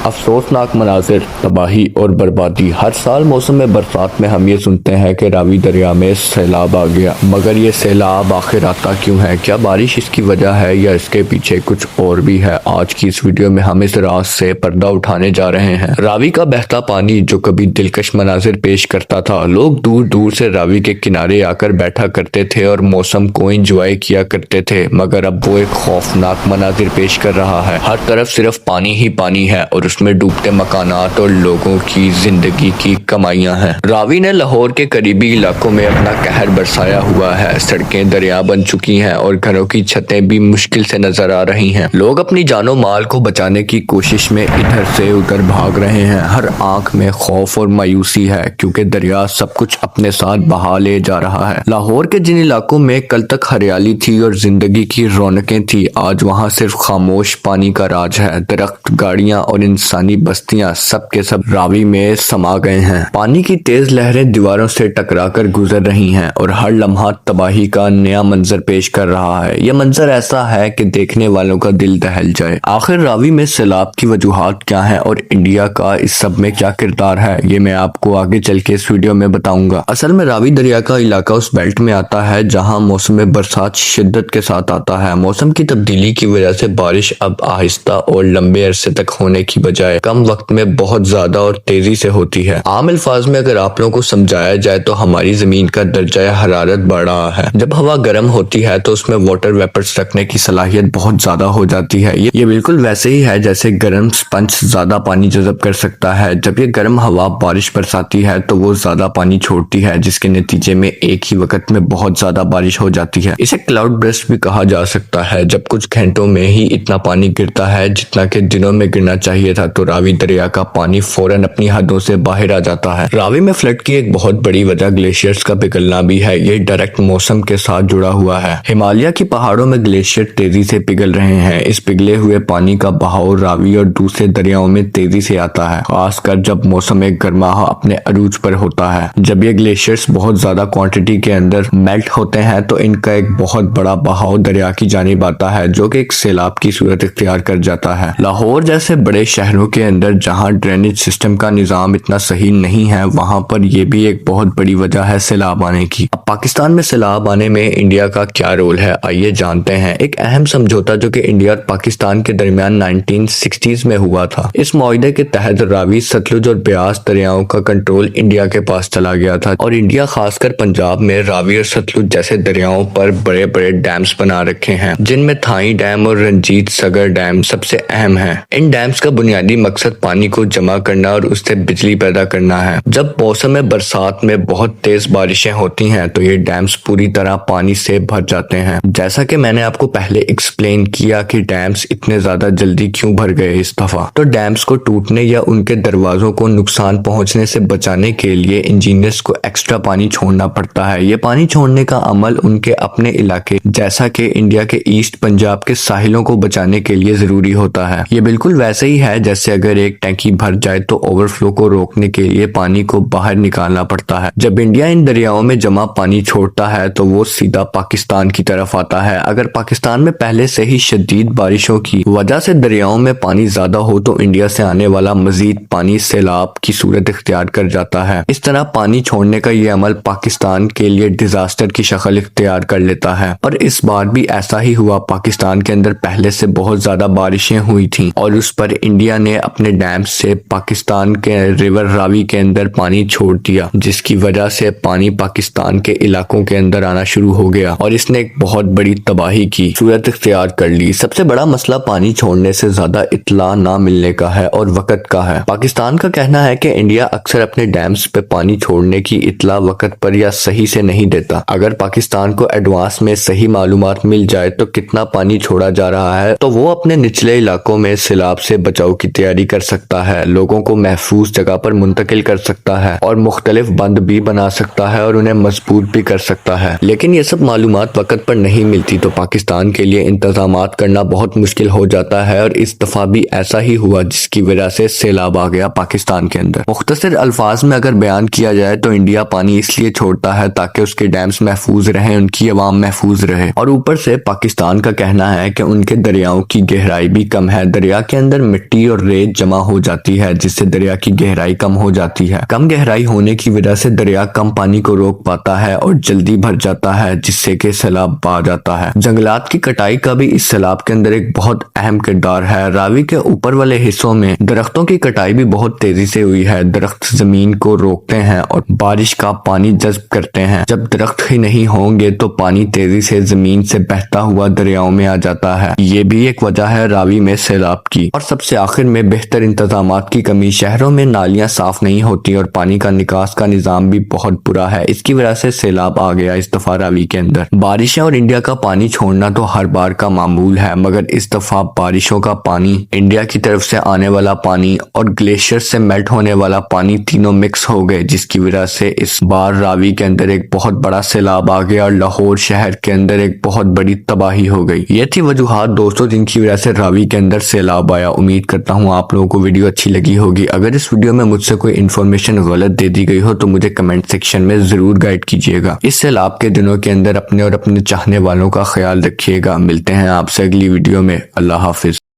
افسوسناک مناظر، تباہی اور بربادی۔ ہر سال موسم برسات میں ہم یہ سنتے ہیں کہ راوی دریا میں سیلاب آ گیا، مگر یہ سیلاب آخر آتا کیوں ہے؟ کیا بارش اس کی وجہ ہے یا اس کے پیچھے کچھ اور بھی ہے؟ آج کی اس ویڈیو میں ہم اس راز سے پردہ اٹھانے جا رہے ہیں۔ راوی کا بہتا پانی جو کبھی دلکش مناظر پیش کرتا تھا، لوگ دور دور سے راوی کے کنارے آ کر بیٹھا کرتے تھے اور موسم کو انجوائے کیا کرتے تھے، مگر اب وہ ایک خوفناک مناظر پیش کر رہا ہے۔ ہر طرف صرف پانی ہی پانی ہے اور اس میں ڈوبتے مکانات اور لوگوں کی زندگی کی کمائیاں ہیں۔ راوی نے لاہور کے قریبی علاقوں میں اپنا قہر برسایا ہوا ہے۔ سڑکیں دریا بن چکی ہیں اور گھروں کی چھتیں بھی مشکل سے نظر آ رہی ہیں۔ لوگ اپنی جان و مال کو بچانے کی کوشش میں ادھر سے ادھر بھاگ رہے ہیں۔ ہر آنکھ میں خوف اور مایوسی ہے کیونکہ دریا سب کچھ اپنے ساتھ بہا لے جا رہا ہے۔ لاہور کے جن علاقوں میں کل تک ہریالی تھی اور زندگی کی رونقیں تھی، آج وہاں صرف خاموش پانی کا راج ہے۔ درخت، گاڑیاں اور انسانی بستیاں سب کے سب راوی میں سما گئے ہیں۔ پانی کی تیز لہریں دیواروں سے ٹکرا کر گزر رہی ہیں اور ہر لمحہ تباہی کا نیا منظر پیش کر رہا ہے۔ یہ منظر ایسا ہے کہ دیکھنے والوں کا دل دہل جائے۔ آخر راوی میں سیلاب کی وجوہات کیا ہیں اور انڈیا کا اس سب میں کیا کردار ہے، یہ میں آپ کو آگے چل کے اس ویڈیو میں بتاؤں گا۔ اصل میں راوی دریا کا علاقہ اس بیلٹ میں آتا ہے جہاں موسم برسات شدت کے ساتھ آتا ہے۔ موسم کی تبدیلی کی وجہ سے بارش اب آہستہ اور لمبے عرصے تک ہونے کی بجائے کم وقت میں بہت زیادہ اور تیزی سے ہوتی ہے۔ عام الفاظ میں اگر آپ لوگوں کو سمجھایا جائے تو ہماری زمین کا درجہ حرارت بڑھ رہا ہے۔ جب ہوا گرم ہوتی ہے تو اس میں واٹر ویپرز رکھنے کی صلاحیت بہت زیادہ ہو جاتی ہے۔ یہ بالکل ویسے ہی ہے جیسے گرم سپنج زیادہ پانی جذب کر سکتا ہے۔ جب یہ گرم ہوا بارش برساتی ہے تو وہ زیادہ پانی چھوڑتی ہے، جس کے نتیجے میں ایک ہی وقت میں بہت زیادہ بارش ہو جاتی ہے۔ اسے کلاؤڈ برسٹ بھی کہا جا سکتا ہے۔ جب کچھ گھنٹوں میں ہی اتنا پانی گرتا ہے جتنا کہ دنوں میں گرنا چاہیے تھا تو راوی دریا کا پانی فوراً اپنی حدوں سے باہر آ جاتا ہے۔ راوی میں فلڈ کی ایک بہت بڑی وجہ گلیشیئرز کا پگھلنا بھی ہے۔ یہ ڈائریکٹ موسم کے ساتھ جڑا ہوا ہے۔ ہمالیہ کی پہاڑوں میں گلیشیئر تیزی سے پگھل رہے ہیں۔ اس پگھلے ہوئے پانی کا بہاؤ راوی اور دوسرے دریاؤں میں تیزی سے آتا ہے، خاص کر جب موسم گرما اپنے عروج پر ہوتا ہے۔ جب یہ گلیشیئرز بہت زیادہ کوانٹٹی کے اندر میلٹ ہوتے ہیں تو ان کا ایک بہت بڑا بہاؤ دریا کی جانب آتا ہے جو کہ ایک سیلاب کی صورت اختیار کر جاتا ہے۔ لاہور جیسے بڑے شہروں کے اندر جہاں ڈرینیج سسٹم کا نظام اتنا صحیح نہیں ہے، وہاں پر یہ بھی ایک بہت بڑی وجہ ہے سیلاب آنے کی۔ اب پاکستان میں سیلاب آنے میں انڈیا کا کیا رول ہے، آئیے جانتے ہیں۔ ایک اہم سمجھوتا جو کہ انڈیا اور پاکستان کے درمیان 1960s میں ہوا تھا، اس معاہدے کے تحت راوی، ستلج اور بیاس دریاؤں کا کنٹرول انڈیا کے پاس چلا گیا تھا اور انڈیا خاص کر پنجاب میں راوی اور ستلج جیسے دریاؤں پر بڑے بڑے ڈیمز بنا رکھے ہیں، جن میں تھائی ڈیم اور رنجیت سگر ڈیم سب سے اہم ہیں۔ ان ڈیمز کا بنیادی مقصد پانی کو جمع کرنا اور اس سے بجلی پیدا کرنا ہے۔ جب موسم برسات میں بہت تیز بارشیں ہوتی ہیں تو یہ ڈیمز پوری طرح پانی سے بھر جاتے ہیں۔ جیسا کہ میں نے آپ کو پہلے ایکسپلین کیا کہ ڈیمز اتنے زیادہ جلدی کیوں بھر گئے اس دفعہ، تو ڈیمز کو ٹوٹنے یا ان کے دروازوں کو نقصان پہنچنے سے بچانے کے لیے انجینئرز کو ایکسٹرا پانی چھوڑنا پڑتا ہے۔ یہ پانی چھوڑنے کا عمل ان کے اپنے علاقے جیسا کہ انڈیا کے ایسٹ پنجاب کے ساحلوں کو بچانے کے لیے ضروری ہوتا ہے۔ یہ بالکل ویسے ہی ہے جیسے اگر ایک ٹینکی بھر جائے تو اوور فلو کو روکنے کے لیے پانی کو باہر نکالنا پڑتا ہے۔ جب انڈیا ان دریاؤں میں جمع پانی چھوڑتا ہے تو وہ سیدھا پاکستان کی طرف آتا ہے۔ اگر پاکستان میں پہلے سے ہی شدید بارشوں کی وجہ سے دریاؤں میں پانی زیادہ ہو تو انڈیا سے آنے والا مزید پانی سیلاب کی صورت اختیار کر جاتا ہے۔ اس طرح پانی چھوڑنے کا یہ عمل پاکستان کے لیے ڈیزاسٹر کی شکل اختیار کر لیتا ہے، اور اس بار بھی ایسا ہی ہوا۔ پاکستان کے اندر پہلے سے بہت زیادہ بارشیں ہوئی تھیں اور اس پر انڈیا نے اپنے ڈیم سے پاکستان کے ریور راوی کے اندر پانی چھوڑ دیا، جس کی وجہ سے پانی پاکستان کے علاقوں کے اندر آنا شروع ہو گیا اور اس نے ایک بہت بڑی تباہی کی صورت اختیار کر لی۔ سب سے بڑا مسئلہ پانی چھوڑنے سے زیادہ اطلاع نہ ملنے کا ہے اور وقت کا ہے۔ پاکستان کا کہنا ہے کہ انڈیا اکثر اپنے ڈیمز پہ پانی چھوڑنے کی اطلاع وقت پر یا صحیح سے نہیں دیتا۔ اگر پاکستان کو ایڈوانس میں صحیح معلومات مل جائے تو کتنا پانی چھوڑا جا رہا ہے تو وہ اپنے نچلے علاقوں میں سیلاب سے بچاؤ کی تیاری کر سکتا ہے، لوگوں کو محفوظ جگہ پر منتقل کر سکتا ہے اور مختلف بند بھی بنا سکتا ہے اور انہیں مضبوط بھی کر سکتا ہے۔ لیکن یہ سب معلومات وقت پر نہیں ملتی تو پاکستان کے لیے انتظامات کرنا بہت مشکل ہو جاتا ہے، اور اس دفعہ بھی ایسا ہی ہوا جس کی وجہ سے سیلاب آ گیا پاکستان کے اندر۔ مختصر الفاظ میں اگر بیان کیا جائے تو انڈیا پانی اس لیے چھوڑتا ہے تاکہ اس کے ڈیمز محفوظ رہیں، ان کی عوام محفوظ رہے، اور اوپر سے پاکستان کا کہنا ہے کہ ان کے دریاؤں کی گہرائی بھی کم ہے، دریا کے اندر مٹی اور ریت جمع ہو جاتی ہے جس سے دریا کی گہرائی کم ہو جاتی ہے۔ کم گہرائی ہونے کی وجہ سے دریا کم پانی کو روک پاتا ہے اور جلدی بھر جاتا ہے جس سے کہ سیلاب آ جاتا ہے۔ جنگلات کی کٹائی کا بھی اس سیلاب کے اندر ایک بہت اہم کردار ہے۔ راوی کے اوپر والے حصوں میں درختوں کی کٹائی بھی بہت تیزی سے ہوئی ہے۔ درخت زمین کو روکتے ہیں اور بارش کا پانی جذب کرتے ہیں۔ جب درخت ہی نہیں ہوں گے تو پانی تیزی سے زمین سے بہتا ہوا دریاؤں میں آ جاتا ہے۔ یہ بھی ایک وجہ ہے راوی میں سیلاب کی۔ اور سب سے آخر میں بہتر انتظامات کی کمی۔ شہروں میں نالیاں صاف نہیں ہوتی اور پانی کا نکاس کا نظام بھی بہت برا ہے۔ اس کی وجہ سے سیلاب آ گیا اس دفعہ راوی کے اندر۔ بارشیں اور انڈیا کا پانی چھوڑنا تو ہر بار کا معمول ہے، مگر اس دفعہ بارشوں کا پانی، انڈیا کی طرف سے آنے والا پانی اور گلیشیئر سے میلٹ ہونے والا پانی تینوں مکس ہو گئے، جس کی وجہ سے اس بار راوی کے اندر ایک بہت بڑا سیلاب آ گیا اور لاہور شہر کے اندر ایک بہت بڑی تباہی ہو گئی۔ یہ تھی وجوہات دوستوں جن کی وجہ سے راوی کے اندر سیلاب آیا۔ امید کرتا ہوں آپ لوگوں کو ویڈیو اچھی لگی ہوگی۔ اگر اس ویڈیو میں مجھ سے کوئی انفارمیشن غلط دے دی گئی ہو تو مجھے کمنٹ سیکشن میں ضرور گائیڈ کیجیے گا۔ اس سیلاب کے دنوں کے اندر اپنے اور اپنے چاہنے والوں کا خیال رکھیے گا۔ ملتے ہیں آپ سے اگلی ویڈیو میں۔ اللہ حافظ۔